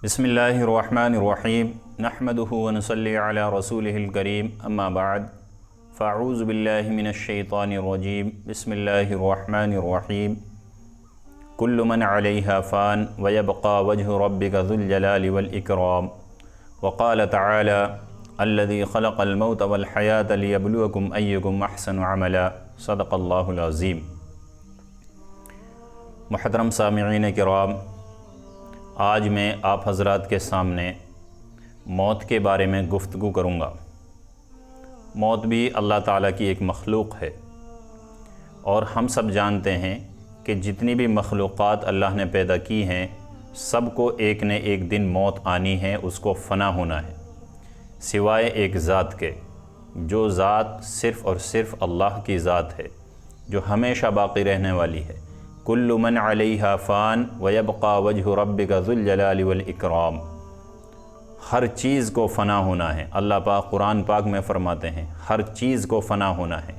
بسم اللہ الرحمن الرحیم نحمدہ ونصلی علی رسولہ الکریم اما بعد فاعوذ باللہ من الشیطان الرجیم بسم اللہ الرحمن الرحیم کل من علیہا فان ویبقى وجہ ربک ذو الجلال والاکرام وقال تعالی الذی خلق الموت والحیاة لیبلوکم ایکم احسن عملا صدق اللہ العظیم۔ محترم سامعین کرام، آج میں آپ حضرات کے سامنے موت کے بارے میں گفتگو کروں گا۔ موت بھی اللہ تعالیٰ کی ایک مخلوق ہے، اور ہم سب جانتے ہیں کہ جتنی بھی مخلوقات اللہ نے پیدا کی ہیں سب کو ایک نہ ایک دن موت آنی ہے، اس کو فنا ہونا ہے، سوائے ایک ذات کے، جو ذات صرف اور صرف اللہ کی ذات ہے، جو ہمیشہ باقی رہنے والی ہے۔ کل من علیہا فان ویبقى وجہ ربک ذو الجلال والاکرام۔ ہر چیز کو فنا ہونا ہے۔ اللہ پاک قرآن پاک میں فرماتے ہیں ہر چیز کو فنا ہونا ہے،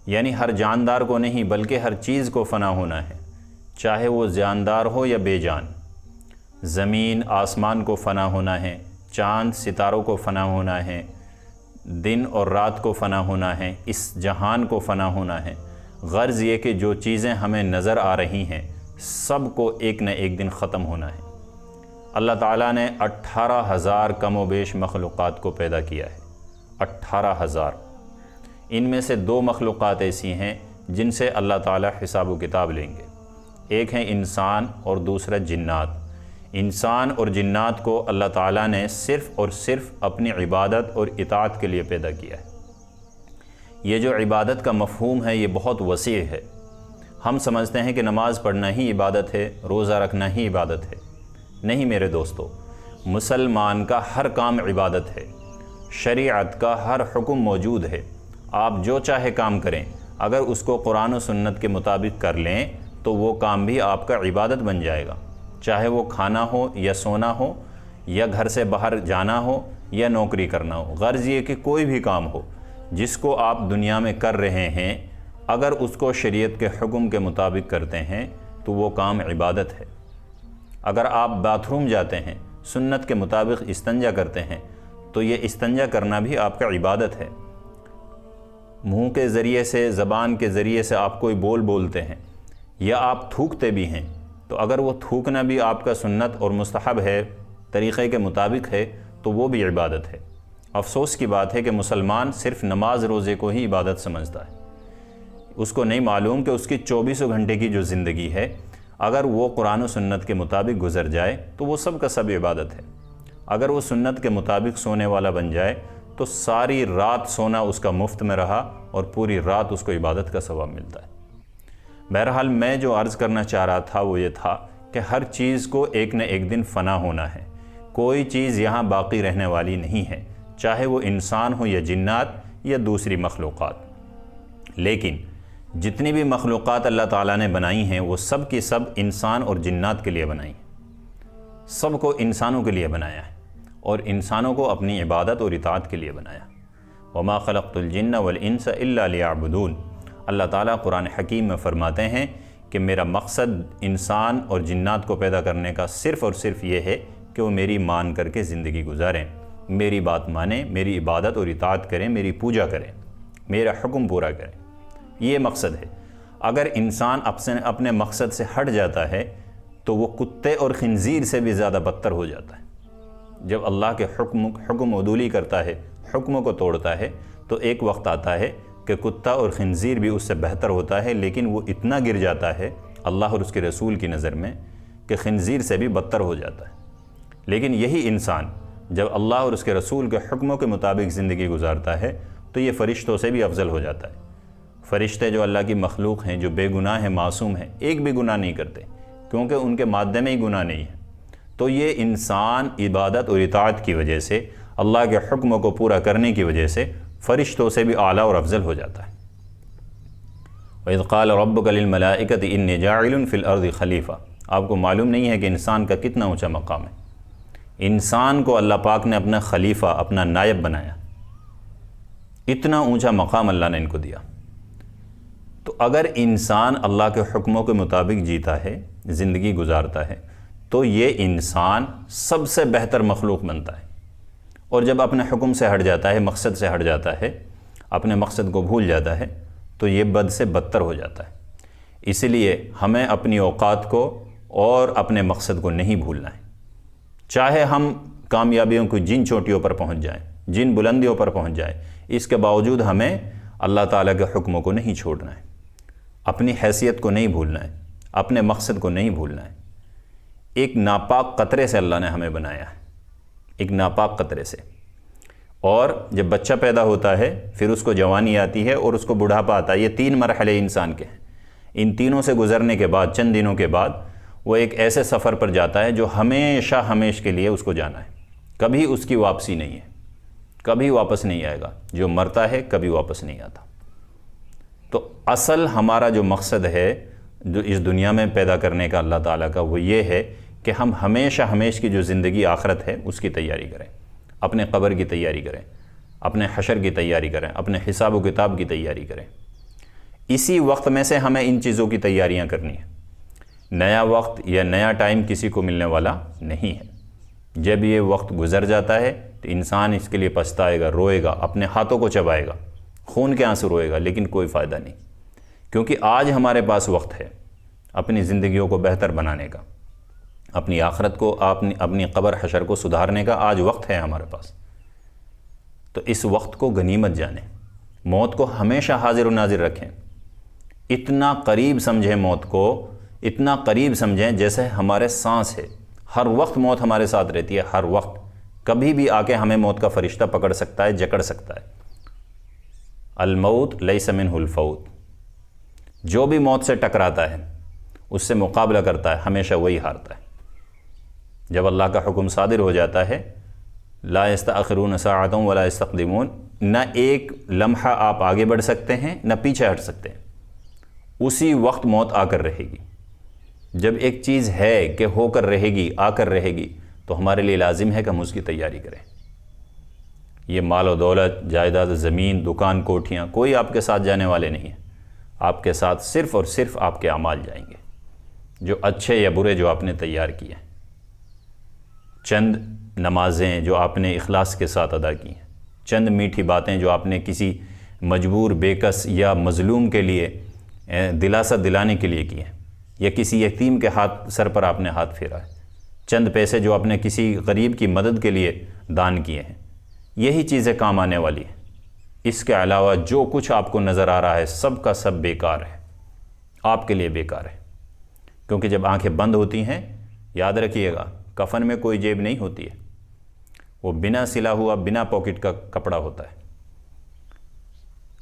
یعنی ہر جاندار کو نہیں بلکہ ہر چیز کو فنا ہونا ہے، چاہے وہ جاندار ہو یا بے جان۔ زمین آسمان کو فنا ہونا ہے، چاند ستاروں کو فنا ہونا ہے، دن اور رات کو فنا ہونا ہے، اس جہان کو فنا ہونا ہے۔ غرض یہ کہ جو چیزیں ہمیں نظر آ رہی ہیں سب کو ایک نہ ایک دن ختم ہونا ہے۔ اللہ تعالیٰ نے 18,000 کم و بیش مخلوقات کو پیدا کیا ہے، 18,000۔ ان میں سے 2 مخلوقات ایسی ہیں جن سے اللہ تعالیٰ حساب و کتاب لیں گے، ایک ہیں انسان اور دوسرا جنات۔ انسان اور جنات کو اللہ تعالیٰ نے صرف اور صرف اپنی عبادت اور اطاعت کے لیے پیدا کیا ہے۔ یہ جو عبادت کا مفہوم ہے یہ بہت وسیع ہے۔ ہم سمجھتے ہیں کہ نماز پڑھنا ہی عبادت ہے، روزہ رکھنا ہی عبادت ہے۔ نہیں میرے دوستو، مسلمان کا ہر کام عبادت ہے، شریعت کا ہر حکم موجود ہے۔ آپ جو چاہے کام کریں، اگر اس کو قرآن و سنت کے مطابق کر لیں تو وہ کام بھی آپ کا عبادت بن جائے گا، چاہے وہ کھانا ہو یا سونا ہو یا گھر سے باہر جانا ہو یا نوکری کرنا ہو۔ غرض یہ کہ کوئی بھی کام ہو جس کو آپ دنیا میں کر رہے ہیں، اگر اس کو شریعت کے حکم کے مطابق کرتے ہیں تو وہ کام عبادت ہے۔ اگر آپ باتھ روم جاتے ہیں، سنت کے مطابق استنجا کرتے ہیں تو یہ استنجا کرنا بھی آپ کا عبادت ہے۔ منہ کے ذریعے سے، زبان کے ذریعے سے آپ کوئی بولتے ہیں یا آپ تھوکتے بھی ہیں تو اگر وہ تھوکنا بھی آپ کا سنت اور مستحب ہے، طریقے کے مطابق ہے تو وہ بھی عبادت ہے۔ افسوس کی بات ہے کہ مسلمان صرف نماز روزے کو ہی عبادت سمجھتا ہے، اس کو نہیں معلوم کہ اس کی 24 گھنٹے کی جو زندگی ہے اگر وہ قرآن و سنت کے مطابق گزر جائے تو وہ سب کا سب عبادت ہے۔ اگر وہ سنت کے مطابق سونے والا بن جائے تو ساری رات سونا اس کا مفت میں رہا اور پوری رات اس کو عبادت کا ثواب ملتا ہے۔ بہرحال میں جو عرض کرنا چاہ رہا تھا وہ یہ تھا کہ ہر چیز کو ایک نہ ایک دن فنا ہونا ہے، کوئی چیز یہاں باقی رہنے والی نہیں ہے، چاہے وہ انسان ہو یا جنات یا دوسری مخلوقات۔ لیکن جتنی بھی مخلوقات اللہ تعالیٰ نے بنائی ہیں وہ سب کی سب انسان اور جنات کے لیے بنائی ہیں، سب کو انسانوں کے لیے بنایا ہے اور انسانوں کو اپنی عبادت اور اطاعت کے لیے بنایا۔ وما خلقت الجن والانس الا لیعبدون۔ اللہ تعالیٰ قرآن حکیم میں فرماتے ہیں کہ میرا مقصد انسان اور جنات کو پیدا کرنے کا صرف اور صرف یہ ہے کہ وہ میری مان کر کے زندگی گزاریں، میری بات مانیں، میری عبادت اور اطاعت کریں، میری پوجا کریں، میرا حکم پورا کریں۔ یہ مقصد ہے۔ اگر انسان اپنے مقصد سے ہٹ جاتا ہے تو وہ کتے اور خنزیر سے بھی زیادہ بدتر ہو جاتا ہے۔ جب اللہ کے حکم عدولی کرتا ہے، حکموں کو توڑتا ہے، تو ایک وقت آتا ہے کہ کتا اور خنزیر بھی اس سے بہتر ہوتا ہے، لیکن وہ اتنا گر جاتا ہے اللہ اور اس کے رسول کی نظر میں کہ خنزیر سے بھی بدتر ہو جاتا ہے۔ لیکن یہی انسان جب اللہ اور اس کے رسول کے حکموں کے مطابق زندگی گزارتا ہے تو یہ فرشتوں سے بھی افضل ہو جاتا ہے۔ فرشتے جو اللہ کی مخلوق ہیں، جو بے گناہ ہیں، معصوم ہیں، ایک بھی گناہ نہیں کرتے کیونکہ ان کے مادے میں ہی گناہ نہیں ہے۔ تو یہ انسان عبادت اور اطاعت کی وجہ سے، اللہ کے حکموں کو پورا کرنے کی وجہ سے فرشتوں سے بھی اعلیٰ اور افضل ہو جاتا ہے۔ وَإِذْ قَالَ رَبُّكَ لِلْمَلَائِكَةِ إِنِّي جَاعِلٌ فِي الْأَرْضِ خَلِيفَةً۔ آپ کو معلوم نہیں ہے کہ انسان کا کتنا اونچا مقام ہے۔ انسان کو اللہ پاک نے اپنا خلیفہ، اپنا نائب بنایا، اتنا اونچا مقام اللہ نے ان کو دیا۔ تو اگر انسان اللہ کے حکموں کے مطابق جیتا ہے، زندگی گزارتا ہے، تو یہ انسان سب سے بہتر مخلوق بنتا ہے، اور جب اپنے حکم سے ہٹ جاتا ہے، مقصد سے ہٹ جاتا ہے، اپنے مقصد کو بھول جاتا ہے، تو یہ بد سے بدتر ہو جاتا ہے۔ اس لیے ہمیں اپنی اوقات کو اور اپنے مقصد کو نہیں بھولنا ہے، چاہے ہم کامیابیوں کو جن چوٹیوں پر پہنچ جائیں، جن بلندیوں پر پہنچ جائیں، اس کے باوجود ہمیں اللہ تعالیٰ کے حکموں کو نہیں چھوڑنا ہے، اپنی حیثیت کو نہیں بھولنا ہے، اپنے مقصد کو نہیں بھولنا ہے۔ ایک ناپاک قطرے سے اللہ نے ہمیں بنایا ہے، ایک ناپاک قطرے سے، اور جب بچہ پیدا ہوتا ہے پھر اس کو جوانی آتی ہے اور اس کو بڑھاپا آتا ہے۔ یہ 3 مرحلے انسان کے ہیں۔ ان تینوں سے گزرنے کے بعد چند دنوں کے بعد وہ ایک ایسے سفر پر جاتا ہے جو ہمیشہ ہمیش کے لیے اس کو جانا ہے، کبھی اس کی واپسی نہیں ہے، کبھی واپس نہیں آئے گا۔ جو مرتا ہے کبھی واپس نہیں آتا۔ تو اصل ہمارا جو مقصد ہے جو اس دنیا میں پیدا کرنے کا اللہ تعالیٰ کا، وہ یہ ہے کہ ہم ہمیشہ ہمیش کی جو زندگی آخرت ہے اس کی تیاری کریں، اپنے قبر کی تیاری کریں، اپنے حشر کی تیاری کریں، اپنے حساب و کتاب کی تیاری کریں۔ اسی وقت میں سے ہمیں ان چیزوں کی تیاریاں کرنی ہیں۔ نیا وقت یا نیا ٹائم کسی کو ملنے والا نہیں ہے۔ جب یہ وقت گزر جاتا ہے تو انسان اس کے لیے پچھتائے گا، روئے گا، اپنے ہاتھوں کو چبائے گا، خون کے آنسو روئے گا، لیکن کوئی فائدہ نہیں، کیونکہ آج ہمارے پاس وقت ہے اپنی زندگیوں کو بہتر بنانے کا، اپنی آخرت کو، اپنی قبر حشر کو سدھارنے کا آج وقت ہے ہمارے پاس۔ تو اس وقت کو غنیمت جانیں، موت کو ہمیشہ حاضر و ناظر رکھیں، اتنا قریب سمجھیں موت کو، اتنا قریب سمجھیں جیسے ہمارے سانس ہے۔ ہر وقت موت ہمارے ساتھ رہتی ہے، ہر وقت، کبھی بھی آ کے ہمیں موت کا فرشتہ پکڑ سکتا ہے، جکڑ سکتا ہے۔ الموت لیس منہ الفوت، جو بھی موت سے ٹکراتا ہے، اس سے مقابلہ کرتا ہے، ہمیشہ وہی ہارتا ہے۔ جب اللہ کا حکم صادر ہو جاتا ہے، لا یستأخرون ساعۃ ولا یستقدمون، نہ ایک لمحہ آپ آگے بڑھ سکتے ہیں نہ پیچھے ہٹ سکتے ہیں، اسی وقت موت آ کر رہے گی۔ جب ایک چیز ہے کہ ہو کر رہے گی، آ کر رہے گی، تو ہمارے لیے لازم ہے کہ ہم اس کی تیاری کریں۔ یہ مال و دولت، جائیداد، زمین، دکان، کوٹھیاں، کوئی آپ کے ساتھ جانے والے نہیں ہیں۔ آپ کے ساتھ صرف اور صرف آپ کے اعمال جائیں گے، جو اچھے یا برے جو آپ نے تیار کیے ہیں۔ چند نمازیں جو آپ نے اخلاص کے ساتھ ادا کی ہیں، چند میٹھی باتیں جو آپ نے کسی مجبور، بےکس یا مظلوم کے لیے دلاسا دلانے کے لیے کی ہیں، یا کسی یتیم کے سر پر آپ نے ہاتھ پھیرا ہے، چند پیسے جو آپ نے کسی غریب کی مدد کے لیے دان کیے ہیں، یہی چیزیں کام آنے والی ہیں۔ اس کے علاوہ جو کچھ آپ کو نظر آ رہا ہے سب کا سب بیکار ہے، آپ کے لیے بیکار ہے، کیونکہ جب آنکھیں بند ہوتی ہیں، یاد رکھیے گا، کفن میں کوئی جیب نہیں ہوتی ہے، وہ بنا سلا ہوا، بنا پاکٹ کا کپڑا ہوتا ہے۔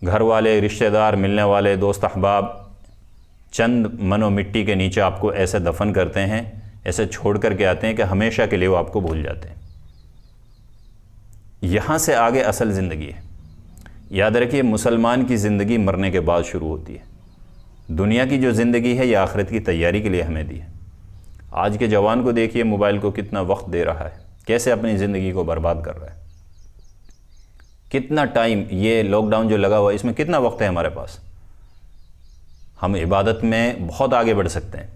گھر والے، رشتہ دار، ملنے والے، دوست احباب چند من و مٹی کے نیچے آپ کو ایسے دفن کرتے ہیں، ایسے چھوڑ کر کے آتے ہیں کہ ہمیشہ کے لیے وہ آپ کو بھول جاتے ہیں۔ یہاں سے آگے اصل زندگی ہے۔ یاد رکھیے، مسلمان کی زندگی مرنے کے بعد شروع ہوتی ہے۔ دنیا کی جو زندگی ہے یہ آخرت کی تیاری کے لیے ہمیں دی ہے۔ آج کے جوان کو دیکھیے، موبائل کو کتنا وقت دے رہا ہے، کیسے اپنی زندگی کو برباد کر رہا ہے، کتنا ٹائم، یہ لاک ڈاؤن جو لگا ہوا ہے اس میں کتنا وقت ہے ہمارے پاس۔ ہم عبادت میں بہت آگے بڑھ سکتے ہیں،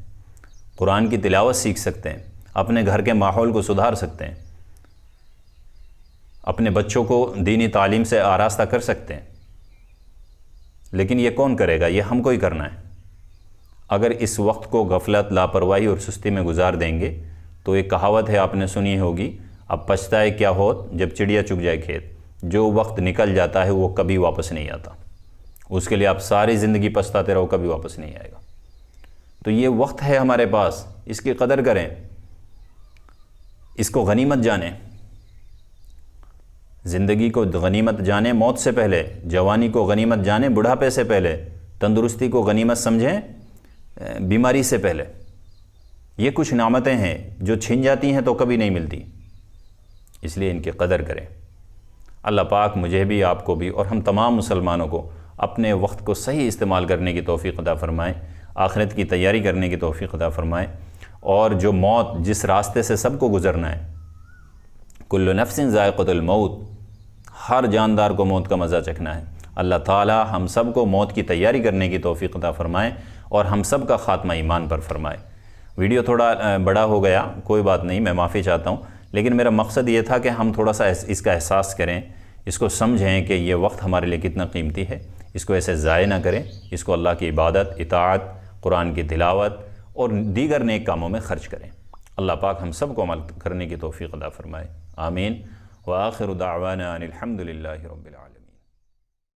قرآن کی تلاوت سیکھ سکتے ہیں، اپنے گھر کے ماحول کو سدھار سکتے ہیں، اپنے بچوں کو دینی تعلیم سے آراستہ کر سکتے ہیں، لیکن یہ کون کرے گا؟ یہ ہم کو ہی کرنا ہے۔ اگر اس وقت کو غفلت، لاپرواہی اور سستی میں گزار دیں گے تو ایک کہاوت ہے، آپ نے سنی ہوگی، اب پچھتائے کیا ہوت جب چڑیا چگ جائے کھیت۔ جو وقت نکل جاتا ہے وہ کبھی واپس نہیں آتا، اس کے لیے آپ ساری زندگی پچھتاتے رہو، کبھی واپس نہیں آئے گا۔ تو یہ وقت ہے ہمارے پاس، اس کی قدر کریں، اس کو غنیمت جانیں، زندگی کو غنیمت جانیں موت سے پہلے، جوانی کو غنیمت جانیں بڑھاپے سے پہلے، تندرستی کو غنیمت سمجھیں بیماری سے پہلے۔ یہ کچھ نعمتیں ہیں جو چھن جاتی ہیں تو کبھی نہیں ملتی، اس لیے ان کی قدر کریں۔ اللہ پاک مجھے بھی، آپ کو بھی، اور ہم تمام مسلمانوں کو اپنے وقت کو صحیح استعمال کرنے کی توفیق عطا فرمائے، آخرت کی تیاری کرنے کی توفیق عطا فرمائے، اور جو موت جس راستے سے سب کو گزرنا ہے، کل نفس ذائقۃ الموت، ہر جاندار کو موت کا مزہ چکھنا ہے۔ اللہ تعالی ہم سب کو موت کی تیاری کرنے کی توفیق عطا فرمائے اور ہم سب کا خاتمہ ایمان پر فرمائے۔ ویڈیو تھوڑا بڑا ہو گیا، کوئی بات نہیں، میں معافی چاہتا ہوں، لیکن میرا مقصد یہ تھا کہ ہم تھوڑا سا اس کا احساس کریں، اس کو سمجھیں کہ یہ وقت ہمارے لیے کتنا قیمتی ہے، اس کو ایسے ضائع نہ کریں، اس کو اللہ کی عبادت، اطاعت، قرآن کی تلاوت اور دیگر نیک کاموں میں خرچ کریں۔ اللہ پاک ہم سب کو عمل کرنے کی توفیق عطا فرمائے، آمین۔ وآخر دعوانا ان الحمد للہ رب العالمین۔